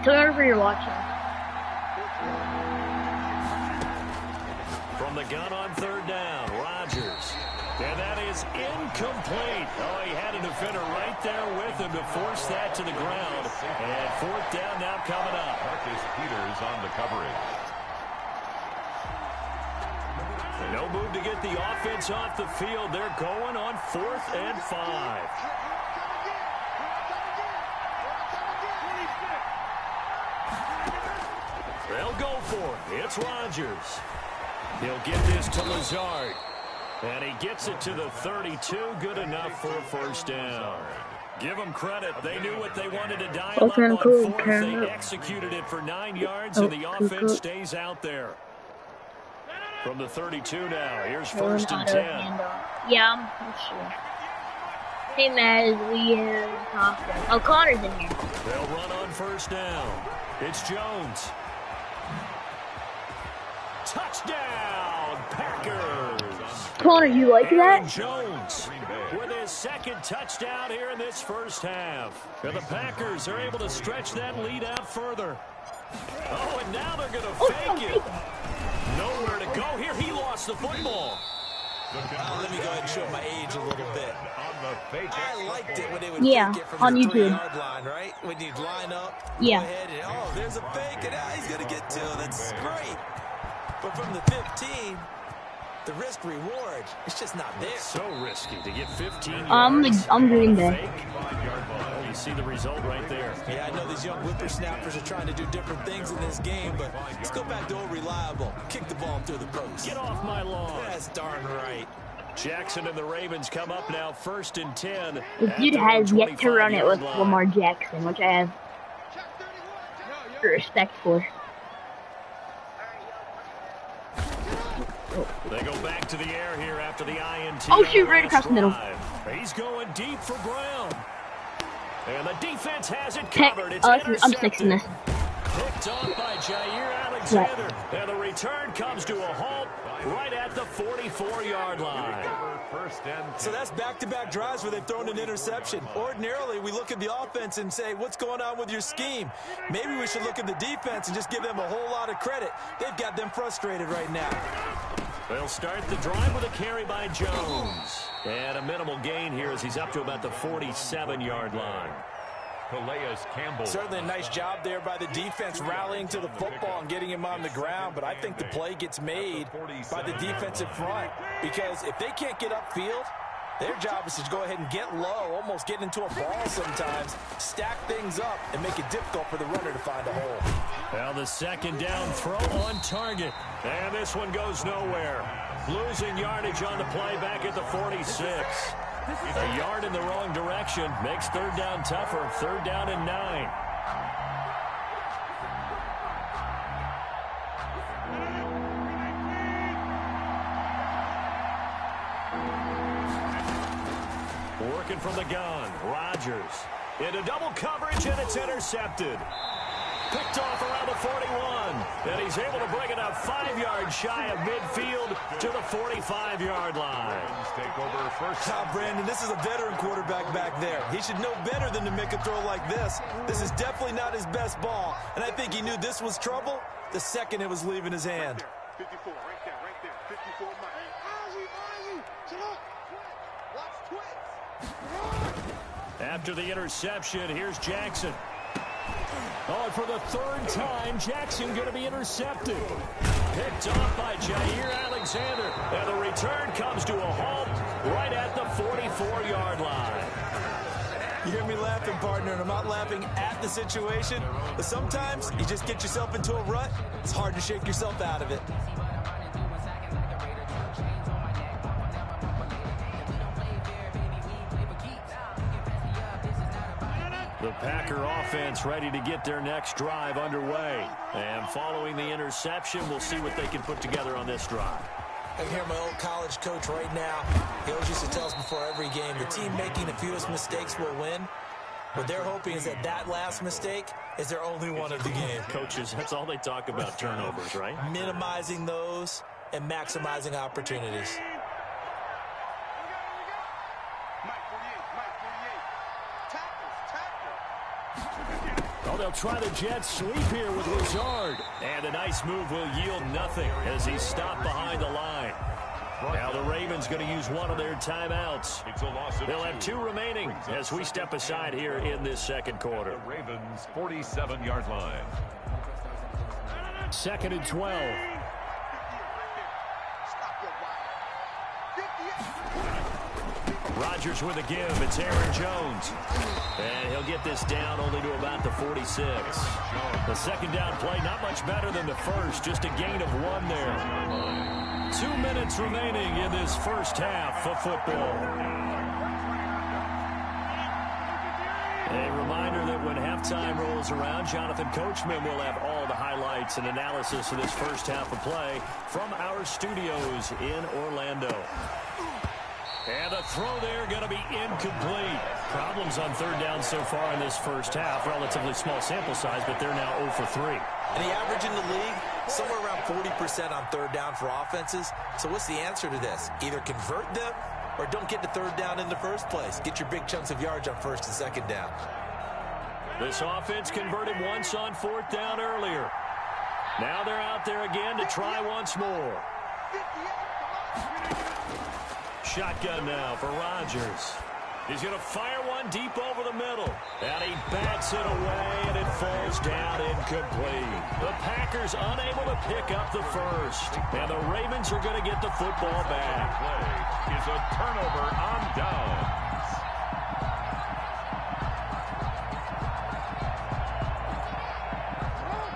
Tell me wherever you're watching. From the gun on third down, Rodgers. And that is incomplete. Oh, he had a defender right there with him to force that to the ground. And fourth down now coming up. Marcus Peters on the coverage. No move to get the offense off the field. They're going on 4th and 5. They'll go for it. It's Rodgers. He'll get this to Lazard. And he gets it to the 32. Good enough for a first down. Give them credit. They knew what they wanted to dial up on 4th. They executed it for 9 yards, and the offense stays out there. From the 32 now, here's 1st and 10. Yeah, I'm sure. Hey, Matt, we have Connor's. Oh, Connor's in here. They'll run on 1st down. It's Jones. Touchdown, Packers. Connor, you like that? Jones with his 2nd touchdown here in this first half. And the Packers are able to stretch that lead out further. Oh, and now they're going to fake it. Nowhere to go here. He lost the football. Let me go ahead and show my age a little bit. I liked it when they would fake it from on the YouTube. 3-yard line, right? When you line up, yeah. Go ahead and, oh, there's a fake, and now he's going to get 2. That's great. But from the 15, the risk reward, it's just not there. So risky to get 15 yards. I'm Green Bay. Oh, you see the result right there. Yeah, I know these young whippersnappers are trying to do different things in this game, but let's go back to old reliable. Kick the ball through the post. Get off my lawn. That's darn right. Jackson and the Ravens come up now 1st and 10. The dude has yet to run it with Lamar Jackson, which I have respect for. They go back to the air here after the INT. Oh, shoot, right across the middle. He's going deep for Brown. And the defense has it covered. It's I'm 6ing this. Picked off by Jair Alexander. And the return comes to a halt right at the 44-yard line. So that's back-to-back drives where they've thrown an interception. Ordinarily, we look at the offense and say, what's going on with your scheme? Maybe we should look at the defense and just give them a whole lot of credit. They've got them frustrated right now. They'll start the drive with a carry by Jones. And a minimal gain here as he's up to about the 47-yard line. Certainly a nice job there by the defense rallying to the football and getting him on the ground, but I think the play gets made by the defensive front because if they can't get upfield, their job is to go ahead and get low, almost get into a ball sometimes, stack things up, and make it difficult for the runner to find a hole. Well, the 2nd down throw on target, and this one goes nowhere. Losing yardage on the play back at the 46. A yard in the wrong direction makes 3rd down tougher. 3rd down and 9. Working from the gun, Rodgers into double coverage, and it's intercepted. Picked off around the 41, and he's able to bring it up 5 yards shy of midfield to the 45-yard line. Take over first. Now, Brandon, this is a veteran quarterback back there. He should know better than to make a throw like this. This is definitely not his best ball, and I think he knew this was trouble the second it was leaving his hand. 54, right there, 54. After the interception, here's Jackson. Oh, and for the 3rd time, Jackson going to be intercepted. Picked off by Jair Alexander. And the return comes to a halt right at the 44-yard line. You hear me laughing, partner, and I'm not laughing at the situation. But sometimes you just get yourself into a rut. It's hard to shake yourself out of it. The Packer offense ready to get their next drive underway. And following the interception, we'll see what they can put together on this drive. I hear my old college coach right now. He always used to tell us before every game, the team making the fewest mistakes will win. What they're hoping is that that last mistake is their only one of the game. Coaches, that's all they talk about, turnovers, right? Minimizing those and maximizing opportunities. Oh, they'll try the jet sweep here with Lazard. And a nice move will yield nothing as he's stopped behind the line. Now the Ravens going to use one of their timeouts. They'll have 2 remaining as we step aside here in this second quarter. The Ravens' 47-yard line. 2nd and 12. Rodgers with a give. It's Aaron Jones. And he'll get this down only to about the 46. The second down play, not much better than the first. Just a gain of 1 there. 2 minutes remaining in this first half of football. A reminder that when halftime rolls around, Jonathan Coachman will have all the highlights and analysis of this first half of play from our studios in Orlando. And the throw there going to be incomplete. Problems on third down so far in this first half. Relatively small sample size, but they're now 0 for 3. And the average in the league, somewhere around 40% on third down for offenses. So what's the answer to this? Either convert them or don't get to third down in the first place. Get your big chunks of yards on first and second down. This offense converted once on 4th down earlier. Now they're out there again to try once more. Shotgun now for Rodgers. He's going to fire one deep over the middle. And he bats it away, and it falls down incomplete. The Packers unable to pick up the first. And the Ravens are going to get the football back. Play is a turnover on downs.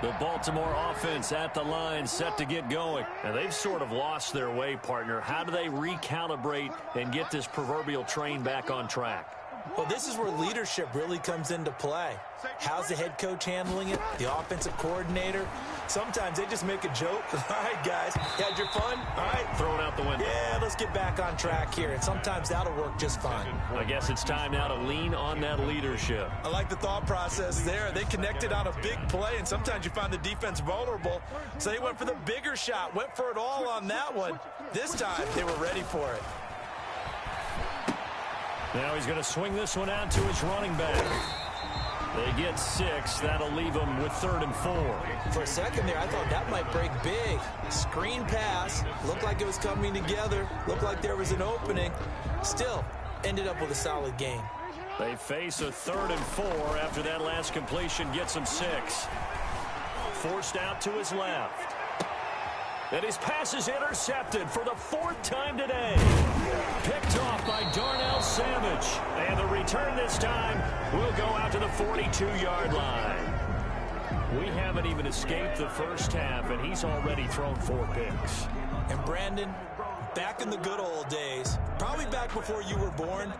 The Baltimore offense at the line set to get going. And they've sort of lost their way, partner. How do they recalibrate and get this proverbial train back on track? Well, this is where leadership really comes into play. How's the head coach handling it? The offensive coordinator? Sometimes they just make a joke. All right, guys, you had your fun? All right. Throw it out the window. Yeah, let's get back on track here. And sometimes that'll work just fine. I guess it's time now to lean on that leadership. I like the thought process there. They connected on a big play, and sometimes you find the defense vulnerable. So they went for the bigger shot, went for it all on that one. This time, they were ready for it. Now he's going to swing this one out to his running back. They get 6. That'll leave them with 3rd and 4. For a second there, I thought that might break big. Screen pass. Looked like it was coming together. Looked like there was an opening. Still, ended up with a solid game. They face a 3rd and 4 after that last completion gets him 6. Forced out to his left. And his pass is intercepted for the 4th time today. Picked off by Darnell Savage. And the return this time will go out to the 42-yard line. We haven't even escaped the first half, and he's already thrown 4 picks. And Brandon, back in the good old days, probably back before you were born,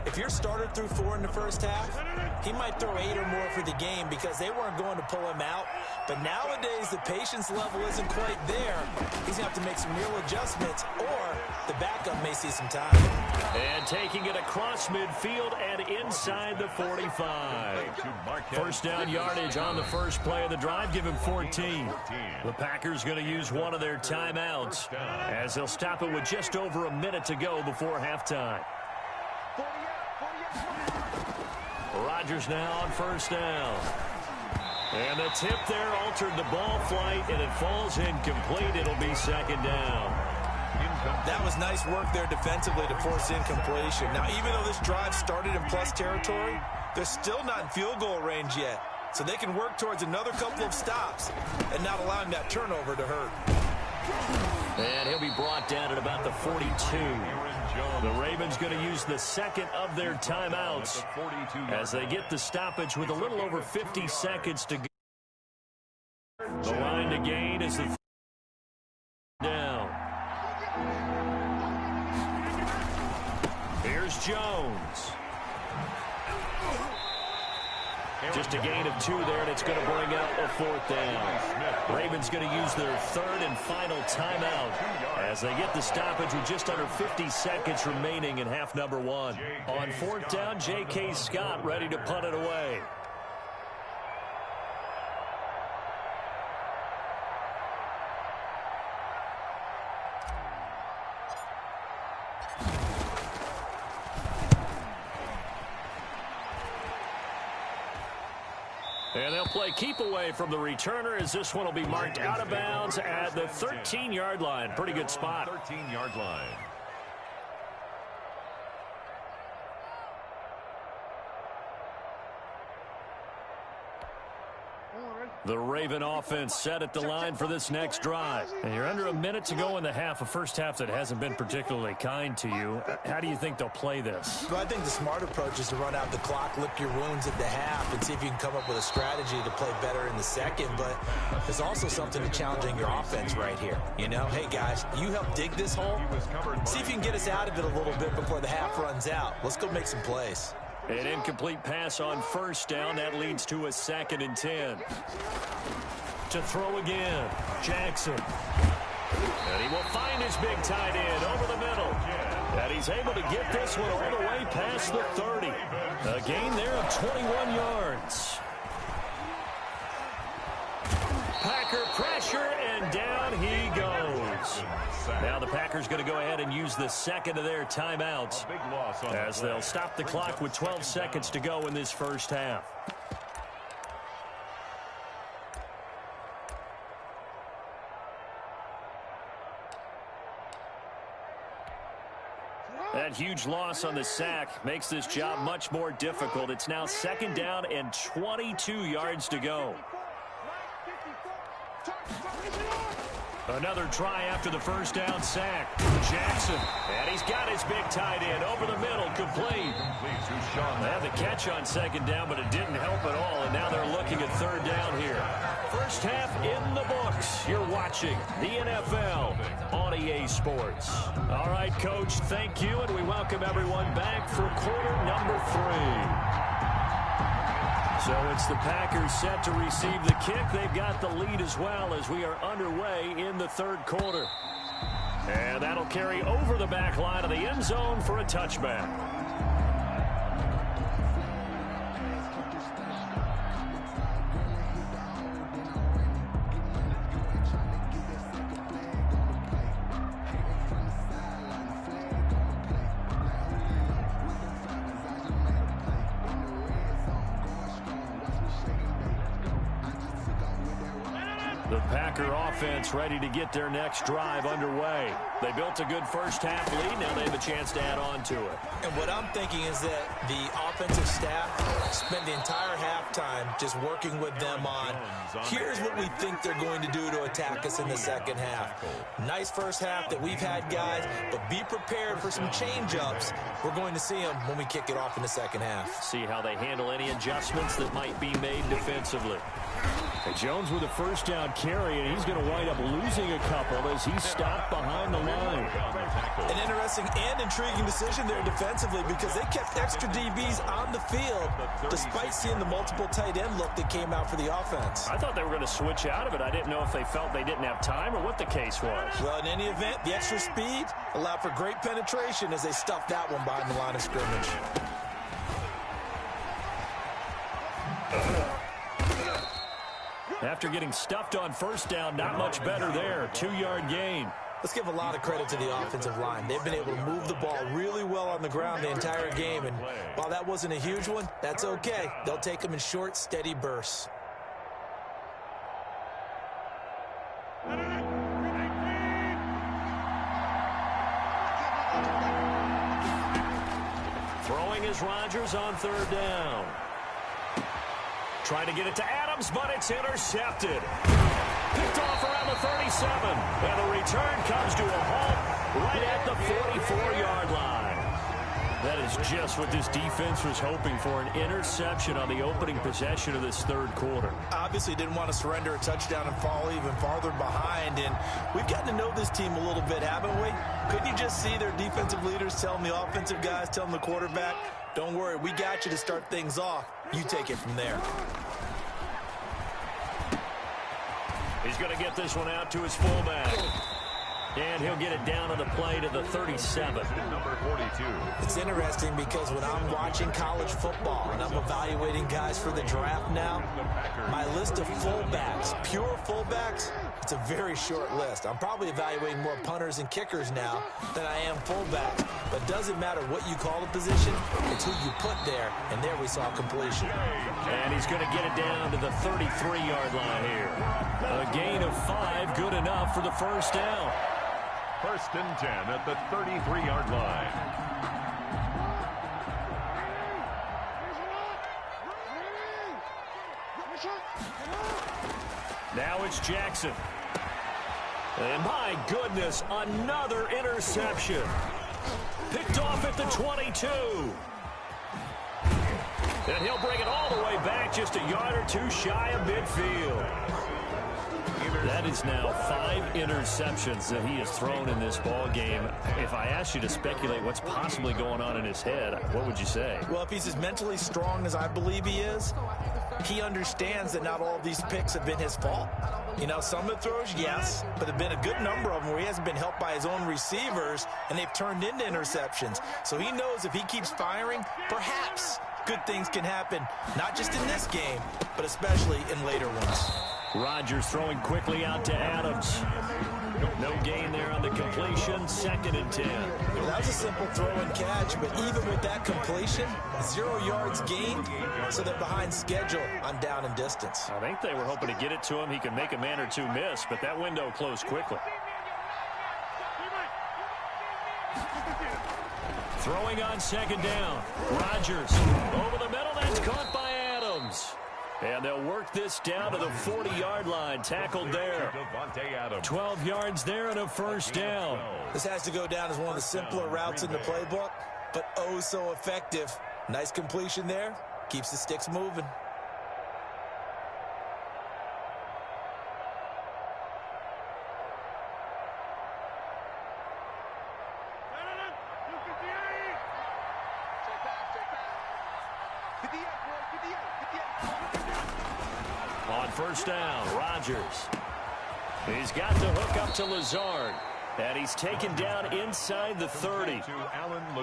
if your starter threw 4 in the first half, he might throw 8 or more for the game because they weren't going to pull him out. But nowadays, the patience level isn't quite there. He's going to have to make some real adjustments, or the backup may see some time. And taking it across midfield and inside the 45. First down yardage on the first play of the drive. Give him 14. The Packers going to use one of their timeouts as they'll stop it with just over a minute to go before halftime. Rodgers now on first down. And the tip there altered the ball flight, and it falls incomplete. It'll be 2nd down. That was nice work there defensively to force incompletion. Now, even though this drive started in plus territory, they're still not in field goal range yet. So they can work towards another couple of stops and not allowing that turnover to hurt. And he'll be brought down at about the 42. The Ravens going to use the 2nd of their timeouts as they get the stoppage with a little over 50 seconds to go. The line to gain is the down. Here's Jones. Just a gain of 2 there, and it's going to bring up a 4th down. Ravens going to use their 3rd and final timeout as they get the stoppage with just under 50 seconds remaining in half number 1. On 4th down, J.K. Scott ready to punt it away. And they'll play keep away from the returner as this one will be marked out of bounds at the 13-yard line. Pretty good spot. 13-yard line. The Raven offense set at the line for this next drive. And you're under a minute to go in the half, a first half that hasn't been particularly kind to you. How do you think they'll play this? Well, I think the smart approach is to run out the clock, lick your wounds at the half, and see if you can come up with a strategy to play better in the second. But there's also something to challenging your offense right here. You know, hey, guys, you help dig this hole. See if you can get us out of it a little bit before the half runs out. Let's go make some plays. An incomplete pass on first down. That leads to a 2nd and 10. To throw again, Jackson. And he will find his big tight end over the middle. And he's able to get this one all the way past the 30. A gain there of 21 yards. Packer pressure, and down he goes. Now the Packers going to go ahead and use the second of their timeouts as they'll stop the clock with 12 seconds to go in this first half. That huge loss on the sack makes this job much more difficult. It's now 2nd down and 22 yards to go. Another try after the first down sack. Jackson, and he's got his big tight end over the middle, complete. They had the catch on 2nd down, but it didn't help at all, and now they're looking at 3rd down here. First half in the books. You're watching the NFL on EA Sports. All right, Coach, thank you, and we welcome everyone back for quarter number 3. So it's the Packers set to receive the kick. They've got the lead as well as we are underway in the 3rd quarter. And that'll carry over the back line of the end zone for a touchback. The Packer offense ready to get their next drive underway. They built a good first half lead. Now they have a chance to add on to it. And what I'm thinking is that the offensive staff spent the entire halftime just working with them on, here's what we think they're going to do to attack us in the second half. Nice first half that we've had, guys, but be prepared for some change-ups. We're going to see them when we kick it off in the second half. See how they handle any adjustments that might be made defensively. And Jones with a first down carry, and he's going to wind up losing a couple as he's stopped behind the line. An interesting and intriguing decision there defensively because they kept extra DBs on the field despite seeing the multiple tight end look that came out for the offense. I thought they were going to switch out of it. I didn't know if they felt they didn't have time or what the case was. Well, in any event, the extra speed allowed for great penetration as they stuffed that one behind the line of scrimmage. After getting stuffed on first down, not much better there. 2-yard gain. Let's give a lot of credit to the offensive line. They've been able to move the ball really well on the ground the entire game. And while that wasn't a huge one, that's okay. They'll take them in short, steady bursts. Throwing is Rodgers on 3rd down. Trying to get it to Adams, but it's intercepted. Picked off around the 37. And the return comes to a halt right at the 44-yard line. That is just what this defense was hoping for, an interception on the opening possession of this 3rd quarter. Obviously didn't want to surrender a touchdown and fall even farther behind. And we've gotten to know this team a little bit, haven't we? Couldn't you just see their defensive leaders telling the offensive guys, telling the quarterback, don't worry, we got you to start things off. You take it from there. He's going to get this one out to his fullback. And he'll get it down on the play to the 37. Number 42. It's interesting because when I'm watching college football and I'm evaluating guys for the draft now, my list of fullbacks, pure fullbacks, it's a very short list. I'm probably evaluating more punters and kickers now than I am fullbacks. But it doesn't matter what you call the position, it's who you put there, and there we saw completion. And he's going to get it down to the 33-yard line here. A gain of 5, good enough for the first down. First and 10 at the 33-yard line. Now it's Jackson. And my goodness, another interception. Picked off at the 22. And he'll bring it all the way back just a yard or two shy of midfield. That is now 5 interceptions that he has thrown in this ball game. If I asked you to speculate what's possibly going on in his head, what would you say? Well, if he's as mentally strong as I believe he is, he understands that not all of these picks have been his fault. You know, some of the throws, yes, but there have been a good number of them where he hasn't been helped by his own receivers, and they've turned into interceptions. So he knows if he keeps firing, perhaps good things can happen, not just in this game, but especially in later ones. Rodgers throwing quickly out to Adams. No gain there on the completion. 2nd and 10. Well, that was a simple throw and catch, but even with that completion, 0 yards gained, so they're behind schedule on down and distance. I think they were hoping to get it to him. He could make a man or two miss, but that window closed quickly. Throwing on 2nd down. Rodgers over the middle. That's caught by Adams. And they'll work this down to the 40-yard line. Tackled there. 12 yards there and a first down. This has to go down as one of the simpler routes in the playbook, but oh so effective. Nice completion there. Keeps the sticks moving. On first down, Rodgers. He's got the hook up to Lazard. And he's taken down inside the 30.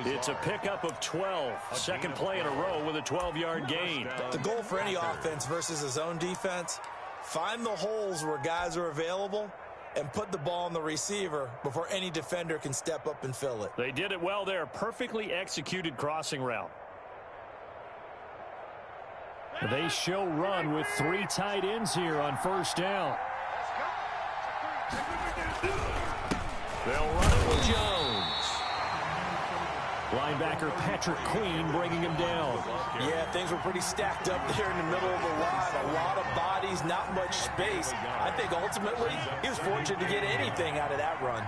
It's a pickup of 12. Second play in a row with a 12-yard gain. The goal for any offense versus a zone defense, find the holes where guys are available and put the ball on the receiver before any defender can step up and fill it. They did it well there. Perfectly executed crossing route. They show run with 3 tight ends here on first down. They'll run it with Jones. Linebacker Patrick Queen bringing him down. Yeah, things were pretty stacked up there in the middle of the line. A lot of bodies, not much space. I think ultimately he was fortunate to get anything out of that run.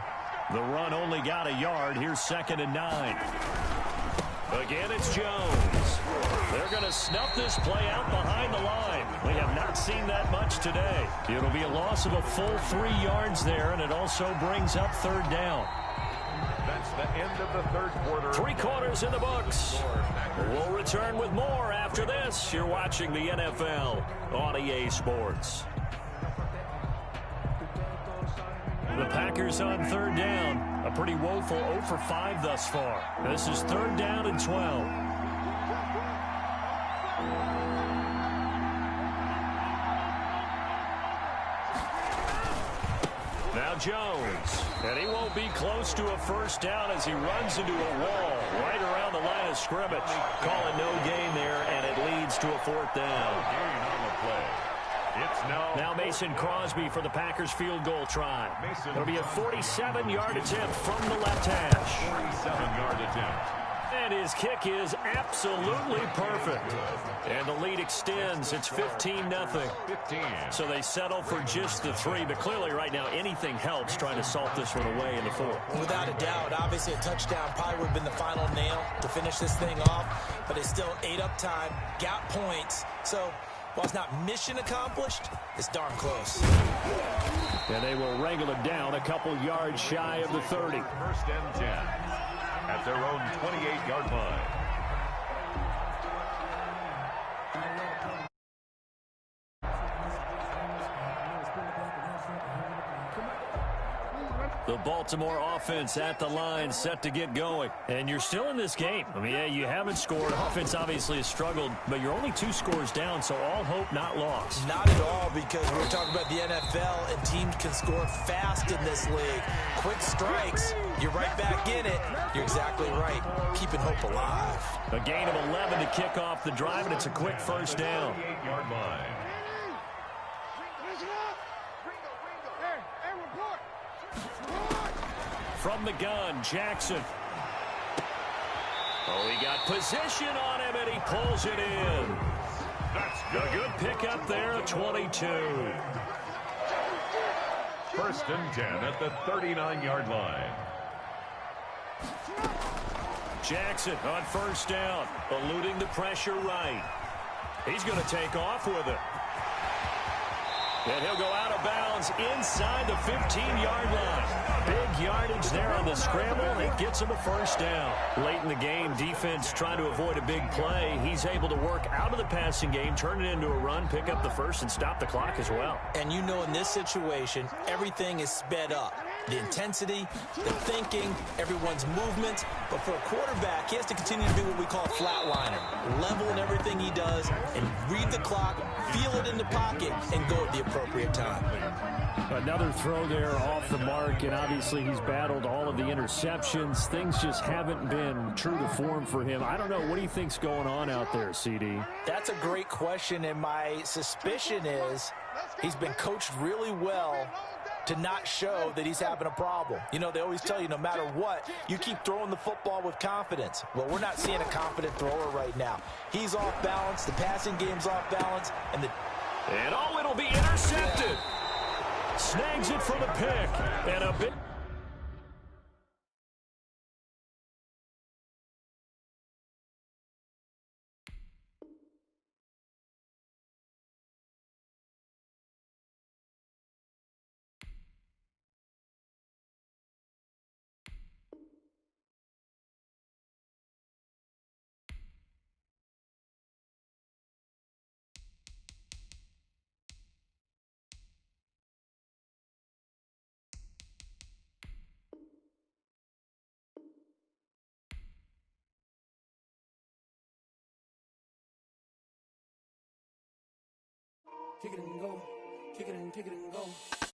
The run only got a yard. Here's 2nd and 9. Again, it's Jones. They're going to snuff this play out behind the line. We have not seen that much today. It'll be a loss of a full 3 yards there, and it also brings up 3rd down. That's the end of the 3rd quarter. 3 quarters in the books. We'll return with more after this. You're watching the NFL on EA Sports. The Packers on 3rd down. A pretty woeful 0 for 5 thus far. This is 3rd down and 12. Now Jones. And he won't be close to a first down as he runs into a wall right around the line of scrimmage. Call it no gain there, and it leads to a 4th down. Gain on the play. It's now Mason Crosby for the Packers field goal try. It'll be a 47-yard attempt from the left hash. 47-yard attempt. And his kick is absolutely perfect. And the lead extends. It's 15-0. 15. So they settle for just the 3. But clearly right now anything helps trying to salt this one away in the 4th. Without a doubt, obviously a touchdown probably would have been the final nail to finish this thing off. But it's still ate up time, got points. So while it's not mission accomplished, it's darn close. And they will wrangle it down a couple yards shy of the 30. 1st and 10 at their own 28-yard line. The Baltimore offense at the line, set to get going. And you're still in this game. I mean, yeah, you haven't scored. Offense obviously has struggled, but you're only 2 scores down, so all hope not lost. Not at all, because we're talking about the NFL, and teams can score fast in this league. Quick strikes, you're right back in it. You're exactly right. Keeping hope alive. A gain of 11 to kick off the drive, and it's a quick first down. 38-yard line. From the gun, Jackson. Oh, he got position on him, and he pulls it in. That's a good pickup there at 22. First and 10 at the 39-yard line. Jackson on first down, eluding the pressure right. He's going to take off with it. And he'll go out of bounds inside the 15-yard line. Big yardage there on the scramble, and it gets him a first down. Late in the game, defense trying to avoid a big play. He's able to work out of the passing game, turn it into a run, pick up the first, and stop the clock as well. And you know, in this situation, everything is sped up. The intensity, the thinking, everyone's movement. But for a quarterback, he has to continue to be what we call a flatliner. Level in everything he does and read the clock, feel it in the pocket, and go at the appropriate time. Another throw there off the mark, and obviously he's battled all of the interceptions. Things just haven't been true to form for him. I don't know. What do you think's going on out there, CD? That's a great question, and my suspicion is he's been coached really well to not show that he's having a problem. You know, they always tell you no matter what, you keep throwing the football with confidence. Well, we're not seeing a confident thrower right now. He's off balance, the passing game's off balance, and it'll be intercepted. Snags it for the pick, and a big... Kick it and go. Kick it and go.